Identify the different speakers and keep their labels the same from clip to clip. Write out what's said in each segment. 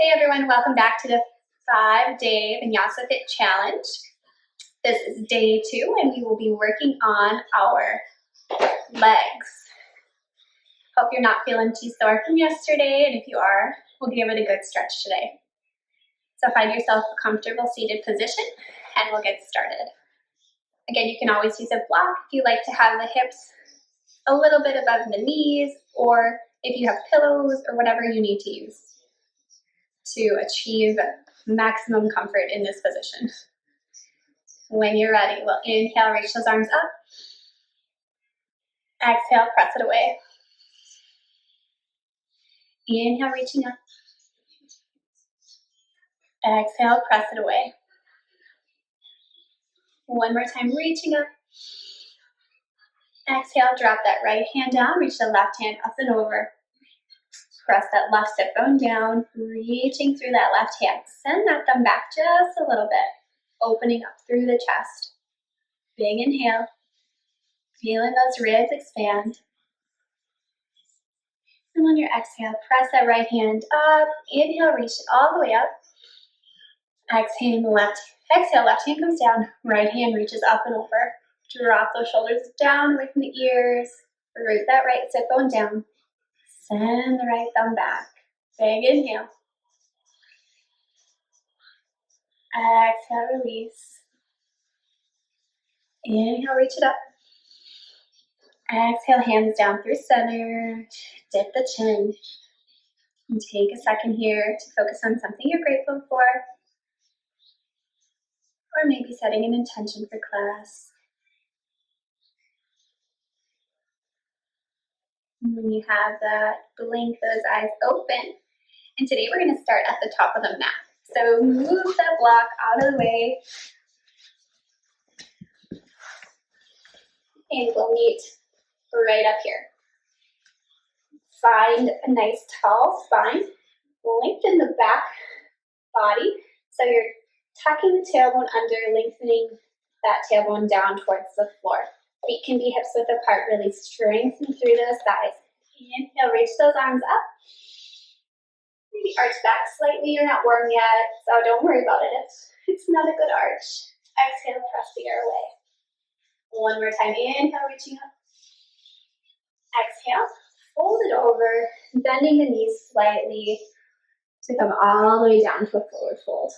Speaker 1: Hey everyone, welcome back to the 5-day Vinyasa Fit challenge. This is day 2 and we will be working on our legs. Hope you're not feeling too sore from yesterday, and if you are, we'll give it a good stretch today. So find yourself a comfortable seated position and we'll get started. Again, you can always use a block if you like to have the hips a little bit above the knees, or if you have pillows or whatever you need to use to achieve maximum comfort in this position. When you're ready, we'll inhale, reach those arms up. Exhale, press it away. Inhale, reaching up. Exhale, press it away. One more time, reaching up. Exhale, drop that right hand down, reach the left hand up and over. Press that left sit bone down, reaching through that left hand. Send that thumb back just a little bit, opening up through the chest. Big inhale, feeling those ribs expand. And on your exhale, press that right hand up. Inhale, reach it all the way up. Exhale, left hand comes down, right hand reaches up and over. Drop those shoulders down away from the ears. Root that right sit bone down. Send the right thumb back. Big inhale. Exhale, release. Inhale, reach it up. Exhale, hands down through center. Dip the chin. And take a second here to focus on something you're grateful for. Or maybe setting an intention for class. When you have that, blink those eyes open. And today we're going to start at the top of the mat. So move that block out of the way. And we'll meet right up here. Find a nice tall spine. Lengthen the back body. So you're tucking the tailbone under, lengthening that tailbone down towards the floor. Feet can be hips width apart, really strengthen through those thighs. Inhale, reach those arms up. Maybe arch back slightly, you're not warm yet, so don't worry about it. It's not a good arch. Exhale, press the air away. One more time, inhale, reaching up. Exhale, fold it over, bending the knees slightly to come all the way down to a forward fold.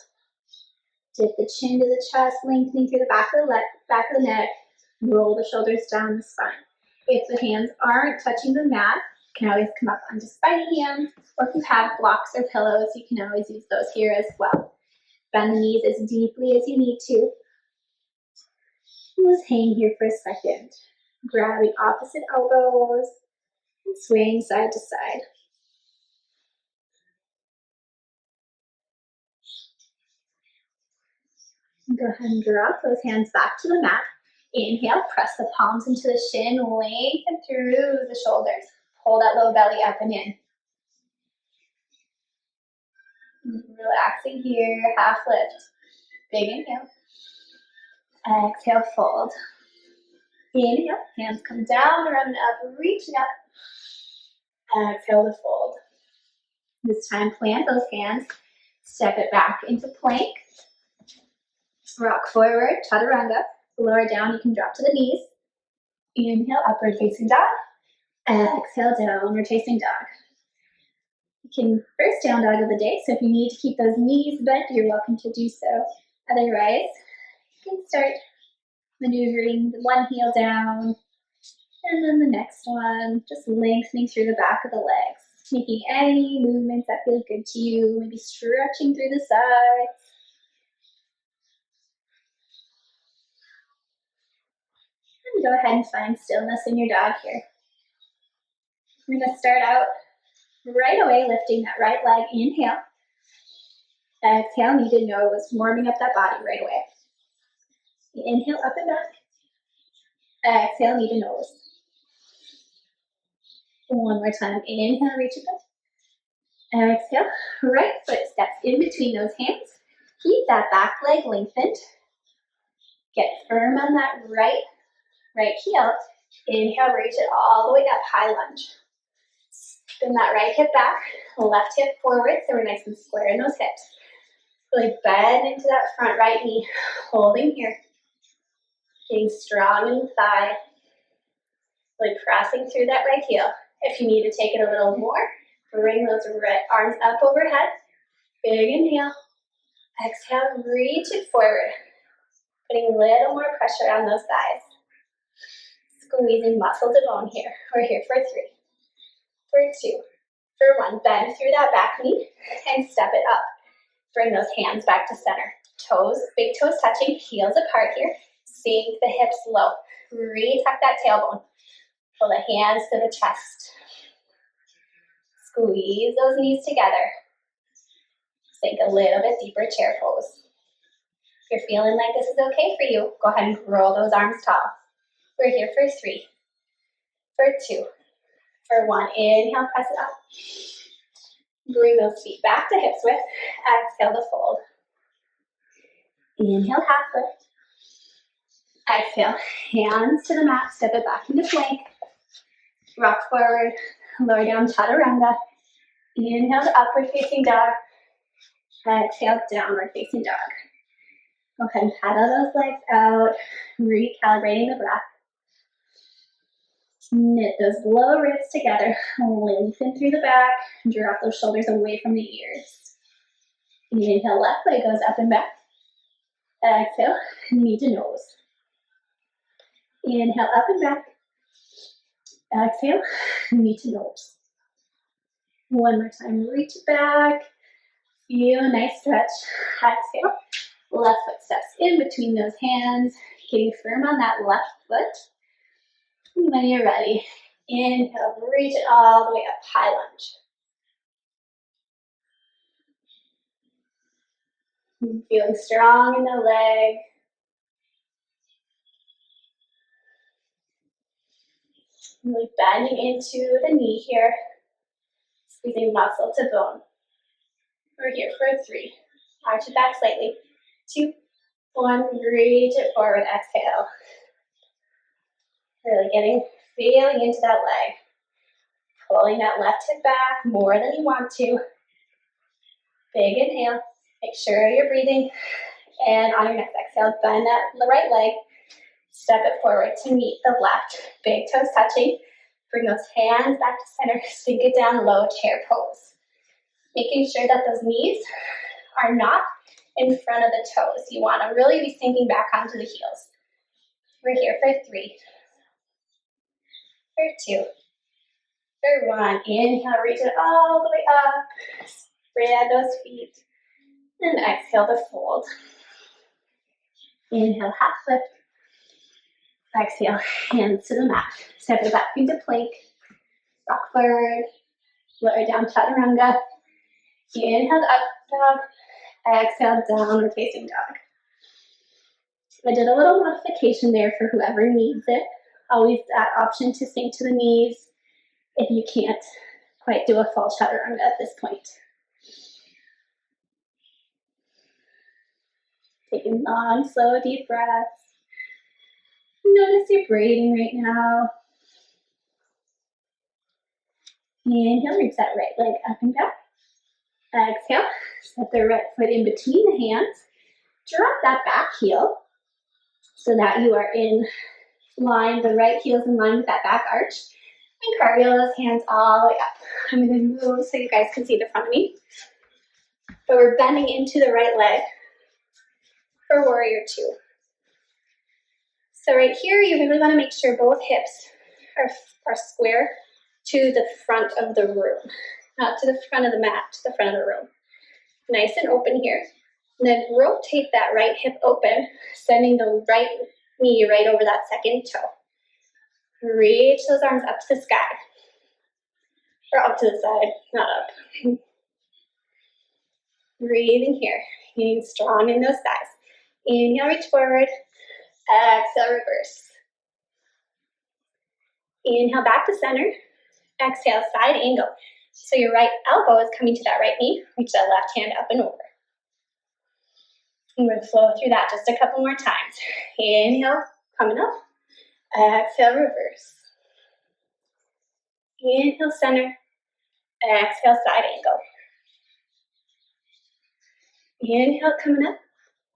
Speaker 1: Dip the chin to the chest, lengthening through the back of the neck. Roll the shoulders down the spine. If the hands aren't touching the mat, you can always come up onto spiny hands, or if you have blocks or pillows, you can always use those here as well. Bend the knees as deeply as you need to. Just hang here for a second. Grabbing opposite elbows and swaying side to side. Go ahead and drop those hands back to the mat. Inhale, press the palms into the shin, lengthen through the shoulders. Pull that low belly up and in. Relaxing here, half lift. Big inhale. Exhale, fold. Inhale, hands come down, round and up, reaching up. Exhale to fold. This time, plant those hands. Step it back into plank. Rock forward, chaturanga. Lower down, you can drop to the knees. Inhale, upward facing dog. Exhale, downward facing dog. You can first down dog of the day, so if you need to keep those knees bent, you're welcome to do so. Otherwise, you can start maneuvering the one heel down, and then the next one, just lengthening through the back of the legs. Making any movements that feel good to you, maybe stretching through the sides. Go ahead and find stillness in your dog here. We're going to start out right away lifting that right leg. Inhale. Exhale, need to know was warming up that body right away. Inhale, up and back. Exhale, knee to nose. One more time. Inhale, reach it up. Exhale, right foot steps in between those hands. Keep that back leg lengthened. Get firm on that right heel. Inhale, reach it all the way up, high lunge. Spin that right hip back, left hip forward so we're nice and square in those hips. Really bend into that front right knee, holding here. Getting strong in the thigh. Really pressing through that right heel. If you need to take it a little more, bring those right arms up overhead. Big inhale. Exhale, reach it forward. Putting a little more pressure on those thighs. Squeezing muscle to bone here. We're here for 3, for 2, for 1. Bend through that back knee and step it up. Bring those hands back to center. Toes, big toes touching, heels apart here. Sink the hips low. Retuck that tailbone. Pull the hands to the chest. Squeeze those knees together. Sink a little bit deeper chair pose. If you're feeling like this is okay for you, go ahead and roll those arms tall. We're here for 3, for 2, for 1. Inhale, press it up. Bring those feet back to hips width. Exhale to fold. Inhale, half lift. Exhale, hands to the mat, step it back into plank. Rock forward, lower down, chaturanga. Inhale to upward facing dog. Exhale, downward facing dog. Go ahead and paddle those legs out, recalibrating the breath. Knit those low ribs together, lengthen through the back, drop those shoulders away from the ears. Inhale, left leg goes up and back. Exhale, knee to nose. Inhale, up and back. Exhale, knee to nose. One more time, reach back. Feel a nice stretch. Exhale, left foot steps in between those hands, getting firm on that left foot. And when you're ready, inhale, reach it all the way up, high lunge. Feeling strong in the leg. Really bending into the knee here. Squeezing muscle to bone. We're here for 3. Arch it back slightly. 2, 1, reach it forward, exhale. Really feeling into that leg. Pulling that left hip back more than you want to. Big inhale. Make sure you're breathing. And on your next exhale, bend that right leg. Step it forward to meet the left. Big toes touching. Bring those hands back to center. Sink it down low, chair pose. Making sure that those knees are not in front of the toes. You want to really be sinking back onto the heels. We're here for 3, for 2, for 1. Inhale, reach it all the way up. Spread those feet. And exhale to fold. Inhale, half lift. Exhale, hands to the mat. Step it back into plank. Rock forward. Lower down, chaturanga. Inhale, up dog. Exhale, downward facing dog. I did a little modification there for whoever needs it. Always that option to sink to the knees if you can't quite do a full chaturanga at this point. Taking long, slow, deep breaths. Notice you're breathing right now. Inhale, reach that right leg up and back. Exhale, step the right foot in between the hands. Drop that back heel so that you are in line, the right heel's in line with that back arch. And cartwheel those hands all the way up. I'm going to move so you guys can see the front of me. But we're bending into the right leg for warrior 2. So right here, you really want to make sure both hips are square to the front of the room. Not to the front of the mat, to the front of the room. Nice and open here. And then rotate that right hip open, sending the right knee right over that second toe. Reach those arms up to the sky. Or up to the side, not up. Breathing here, getting strong in those thighs. Inhale, reach forward. Exhale, reverse. Inhale, back to center. Exhale, side angle. So your right elbow is coming to that right knee. Reach that left hand up and over. I'm going to flow through that just a couple more times. Inhale, coming up. Exhale, reverse. Inhale, center. Exhale, side angle. Inhale, coming up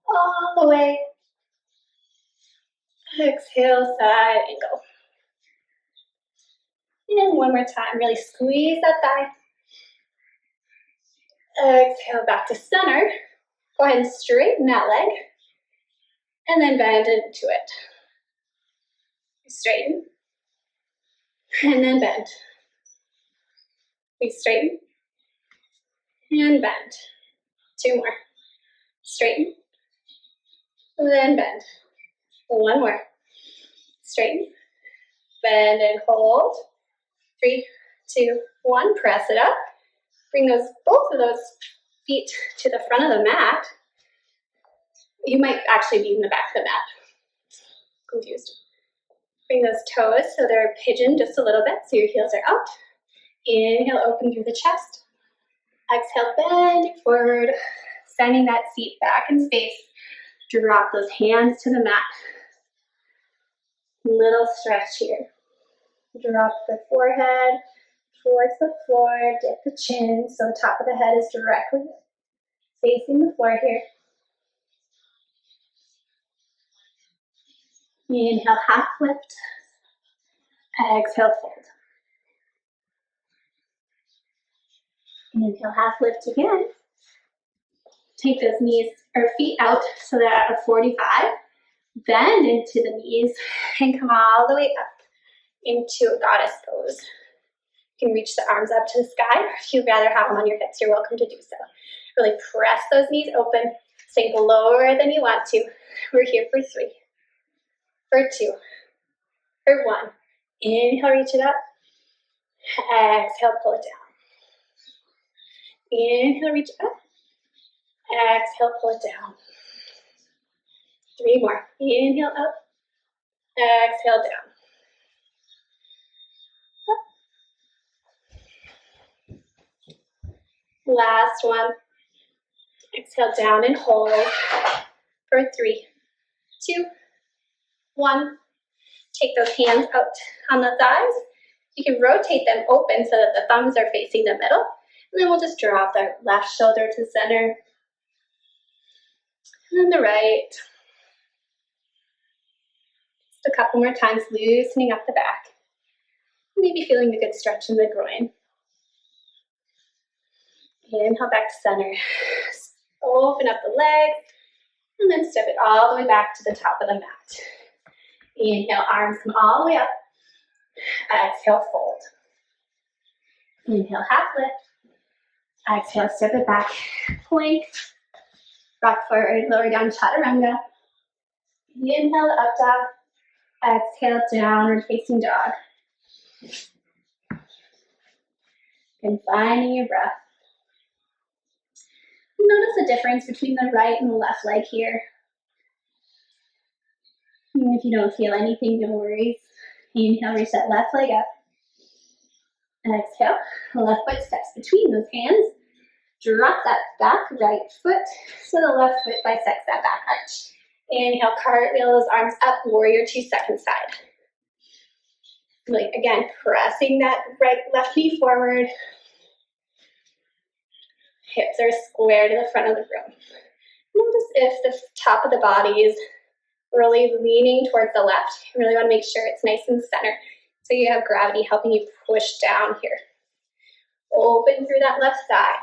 Speaker 1: all the way. Exhale, side angle. And one more time, really squeeze that thigh. Exhale, back to center. Go ahead and straighten that leg. And then bend into it. Straighten. And then bend. We straighten. And bend. Two more. Straighten. Then bend. One more. Straighten. Bend and hold. 3, 2, 1. Press it up. Bring both of those feet to the front of the mat. You might actually be in the back of the mat. Confused. Bring those toes so they're pigeoned just a little bit so your heels are out. Inhale, open through the chest. Exhale, bend forward, sending that seat back in space. Drop those hands to the mat. Little stretch here. Drop the forehead towards the floor, dip the chin so the top of the head is directly facing the floor here. Inhale, half lift. Exhale, fold. Inhale, half lift again. Take those knees or feet out so they're at a 45. Bend into the knees and come all the way up into a goddess pose. You can reach the arms up to the sky. If you'd rather have them on your hips, you're welcome to do so. Really press those knees open. Sink lower than you want to. We're here for 3, for 2, for 1. Inhale, reach it up. Exhale, pull it down. Inhale, reach it up. Exhale, pull it down. 3 more. Inhale, up. Exhale, down. Last one. Exhale, down and hold for 3, 2, 1. Take those hands out on the thighs. You can rotate them open so that the thumbs are facing the middle. And then we'll just drop the left shoulder to center. And then the right. Just a couple more times, loosening up the back. Maybe feeling a good stretch in the groin. Inhale, back to center. Open up the legs. And then step it all the way back to the top of the mat. Inhale, arms come all the way up. Exhale, fold. Inhale, half lift. Exhale, step it back. Plank. Rock forward, lower down, chaturanga. Inhale, up dog. Exhale, downward facing dog. And finding your breath. Notice the difference between the right and the left leg here. And if you don't feel anything, no worries. Inhale, reach that left leg up. Exhale, left foot steps between those hands. Drop that back right foot so the left foot bisects that back arch. Inhale, cartwheel those arms up, warrior 2, second side. Like again, pressing that left knee forward. Hips are square to the front of the room. Notice if the top of the body is really leaning towards the left. You really want to make sure it's nice and center so you have gravity helping you push down here. Open through that left thigh.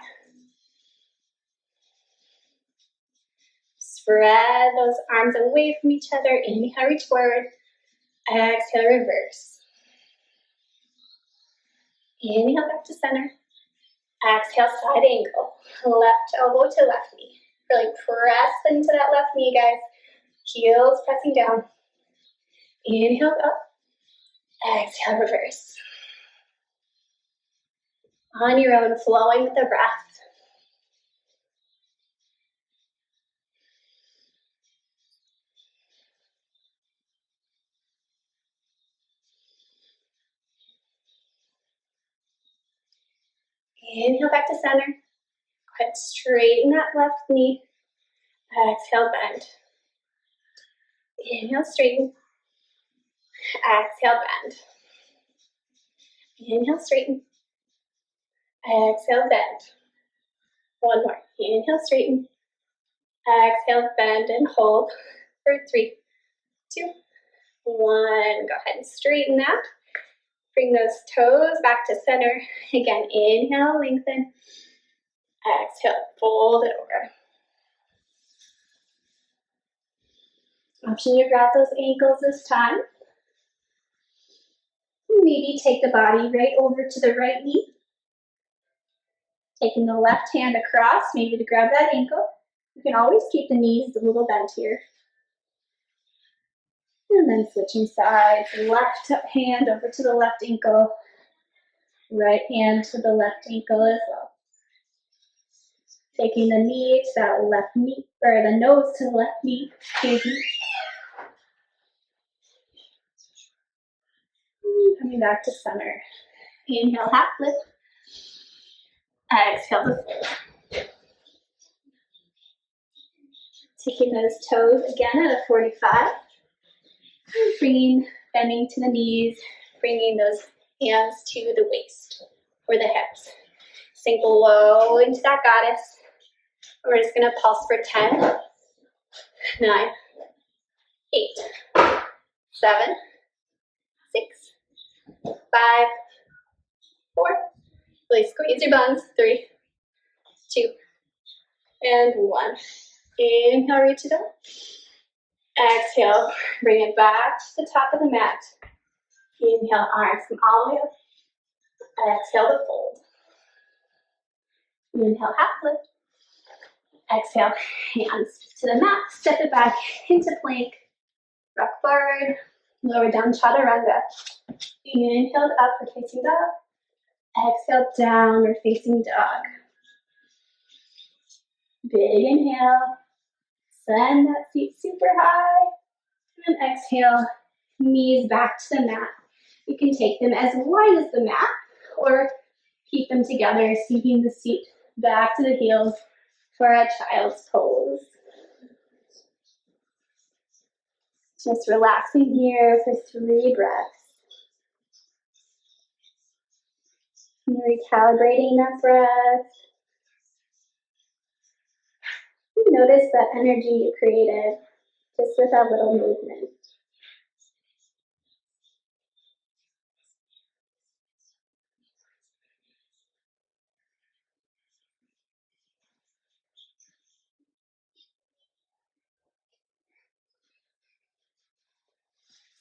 Speaker 1: Spread those arms away from each other. Inhale, reach forward. Exhale, reverse. Inhale, back to center. Exhale, side angle. Left elbow to left knee. Really press into that left knee, guys. Heels pressing down. Inhale, up. Exhale, reverse. On your own, flowing with the breath. Inhale, back to center. Go ahead, straighten that left knee. Exhale, bend. Inhale, straighten. Exhale, bend. Inhale, straighten. Exhale, bend. One more. Inhale, straighten. Exhale, bend and hold for 3, 2, 1. Go ahead and straighten that. Bring those toes back to center. Again, inhale, lengthen. Exhale, fold it over. Option to grab those ankles this time. Maybe take the body right over to the right knee. Taking the left hand across, maybe to grab that ankle. You can always keep the knees a little bent here. And then switching sides, left hand over to the left ankle. Right hand to the left ankle as well. Taking the knee to that left knee, or the nose to the left knee, excuse me. Coming back to center. Inhale, half lift. Exhale to fold. Taking those toes again at a 45. Bending to the knees, bringing those hands to the waist or the hips. Sink low into that goddess. We're just going to pulse for 10, 9, 8, 7, 6, 5, 4. Really squeeze your buns. 3, 2, and 1. Inhale, reach it up. Exhale, bring it back to the top of the mat. Inhale, arms come all the way up. Exhale to fold. Inhale, half lift. Exhale, hands to the mat. Step it back into plank. Rock forward. Lower down, chaturanga. Inhale, upward facing dog. Exhale, downward facing dog. Big inhale. Send that feet super high. And exhale, knees back to the mat. You can take them as wide as the mat or keep them together, sinking the seat back to the heels for a child's pose. Just relaxing here for 3 breaths. And recalibrating that breath. Notice that energy you created just with a little movement.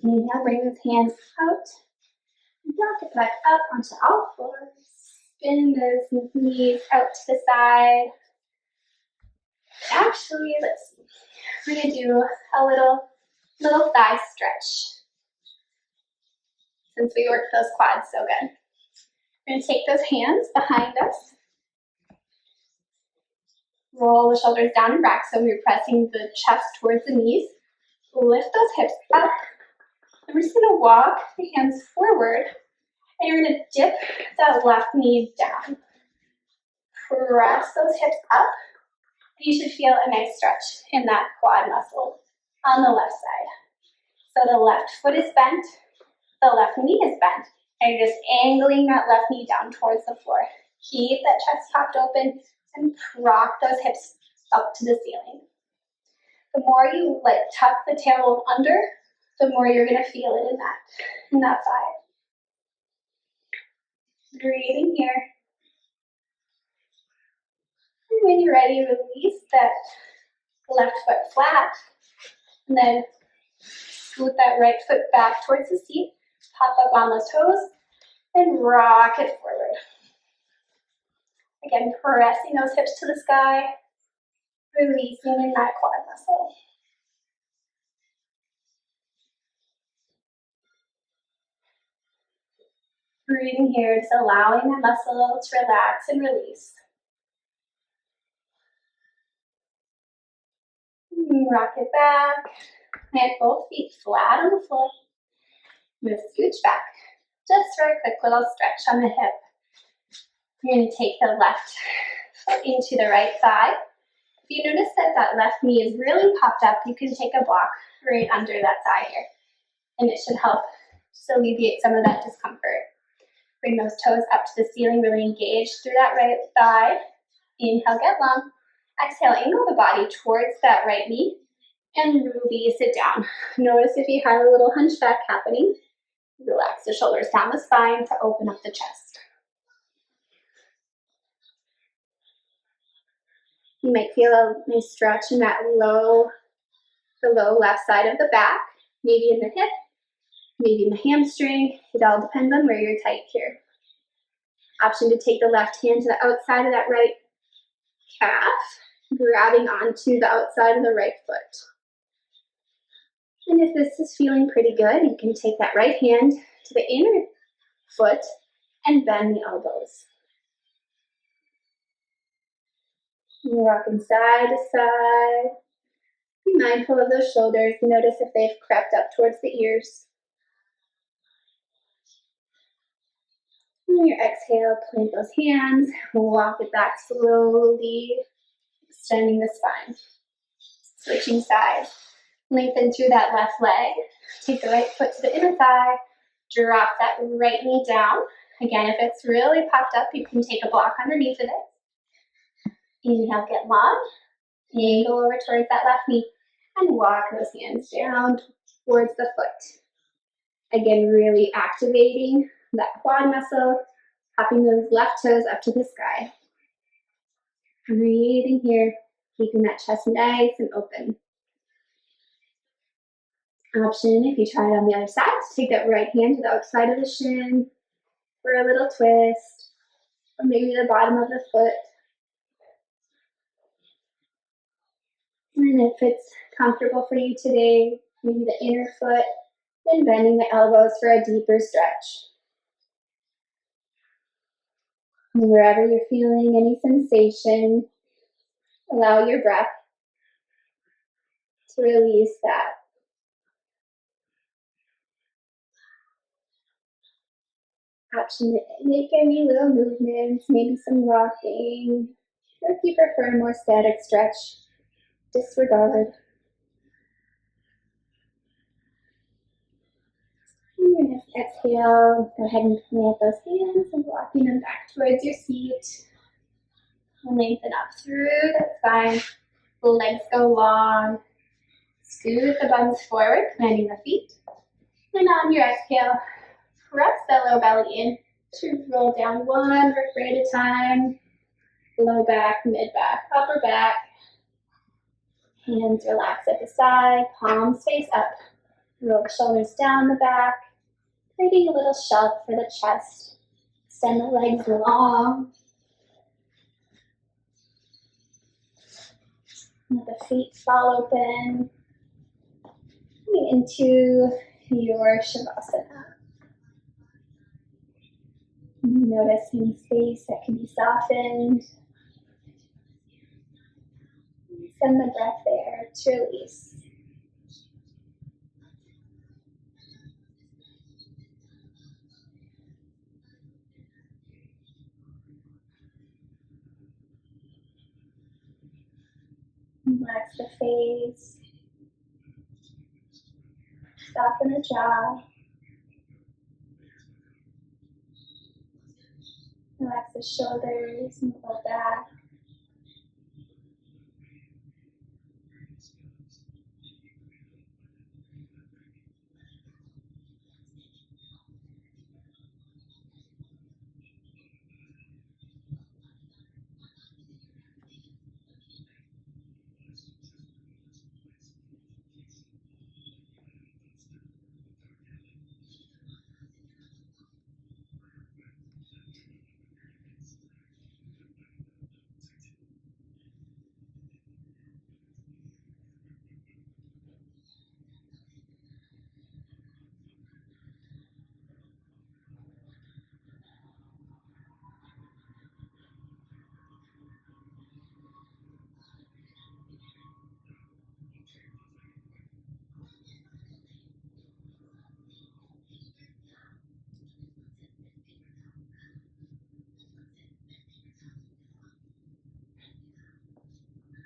Speaker 1: Inhale, bring those hands out. Rock it back up onto all fours. Spin those knees out to the side. Actually, let's see. We're going to do a little thigh stretch. Since we worked those quads so good. We're going to take those hands behind us. Roll the shoulders down and back so we're pressing the chest towards the knees. Lift those hips up. And we're just going to walk the hands forward. And you're going to dip that left knee down. Press those hips up. You should feel a nice stretch in that quad muscle on the left side. So the left foot is bent, the left knee is bent, and you're just angling that left knee down towards the floor. Keep that chest popped open and rock those hips up to the ceiling. The more you tuck the tailbone under, the more you're going to feel it in that thigh. Breathing here. And when you're ready, release that left foot flat. And then scoot that right foot back towards the seat. Pop up on those toes. And rock it forward. Again, pressing those hips to the sky. Releasing in that quad muscle. Breathing here, just allowing that muscle to relax and release. Rock it back. Plant both feet flat on the floor. I'm going to scooch back. Just for a quick little stretch on the hip. You're going to take the left foot into the right thigh. If you notice that left knee is really popped up, you can take a block right under that thigh here. And it should help just alleviate some of that discomfort. Bring those toes up to the ceiling, really engage through that right thigh. Inhale, get long. Exhale, angle the body towards that right knee and release it down. Notice if you have a little hunchback happening. Relax the shoulders down the spine to open up the chest. You might feel a nice stretch in that the low left side of the back, maybe in the hip, maybe in the hamstring. It all depends on where you're tight here. Option to take the left hand to the outside of that right calf, grabbing onto the outside of the right foot. And if this is feeling pretty good, you can take that right hand to the inner foot and bend the elbows. You're rocking side to side. Be mindful of those shoulders. Notice if they've crept up towards the ears. On your exhale, plant those hands. Walk it back slowly, extending the spine. Switching sides. Lengthen through that left leg. Take the right foot to the inner thigh. Drop that right knee down. Again, if it's really popped up, you can take a block underneath of it. Inhale, get long. Angle over towards that left knee. And walk those hands down towards the foot. Again, really activating that quad muscle. Popping those left toes up to the sky. Breathing here. Keeping that chest nice and open. Option, if you try it on the other side, take that right hand to the outside of the shin for a little twist, or maybe the bottom of the foot. And if it's comfortable for you today, maybe the inner foot, then bending the elbows for a deeper stretch. And wherever you're feeling any sensation, allow your breath to release that. Option to make any little movements, maybe some rocking, or if you prefer a more static stretch, disregard. And your next exhale, go ahead and plant those hands and walking them back towards your seat. Lengthen up through that spine, legs go long. Scoot the buns forward, planting the feet. And on your exhale, press that low belly in to roll down one vertebrae at a time. Low back, mid back, upper back. Hands relax at the side, palms face up. Roll the shoulders down the back, creating a little shelf for the chest. Extend the legs long. Let the feet fall open. Coming into your Shavasana. Notice any space that can be softened. Send the breath there to release. Relax the face. Soften the jaw. Relax the shoulders and the low back.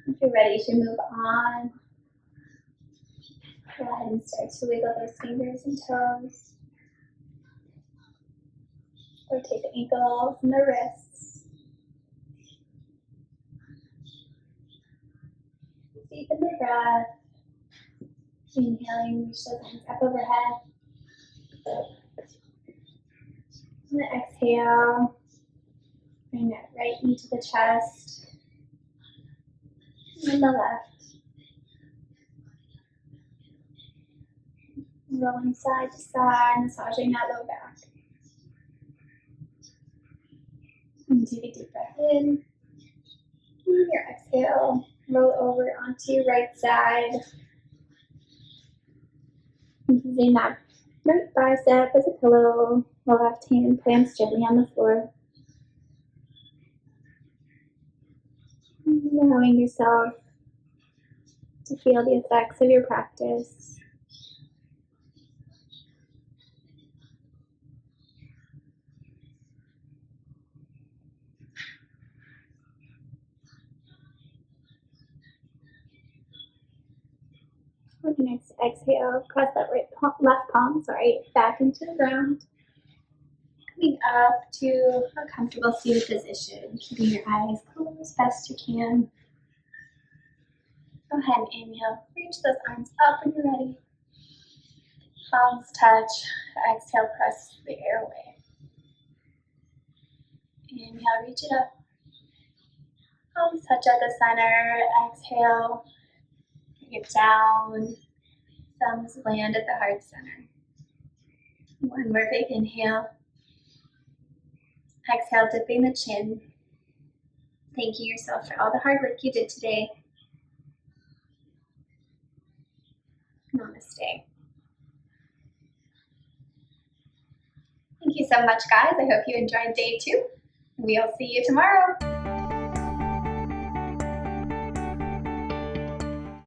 Speaker 1: If you're ready to move on, go ahead and start to wiggle those fingers and toes. Or Rotate the ankles and the wrists. Deepen the breath. Inhaling, reach those hands up overhead. And then exhale. Bring that right knee to the chest. And the left. Rolling side to side, massaging that low back. And take a deep breath in. And your exhale, roll over onto your right side. Using that right bicep as a pillow. The left hand plants gently on the floor. Allowing yourself to feel the effects of your practice. On your next exhale, press that left palm, back into the ground. Coming up to a comfortable seated position, keeping your eyes closed as best you can. Go ahead and inhale, reach those arms up when you're ready. Palms touch, exhale, press the air away. Inhale, reach it up. Palms touch at the center, exhale, bring it down. Thumbs land at the heart center. One more big inhale. Exhale, dipping the chin. Thanking yourself for all the hard work you did today. Namaste. Thank you so much, guys. I hope you enjoyed day 2. We'll see you tomorrow.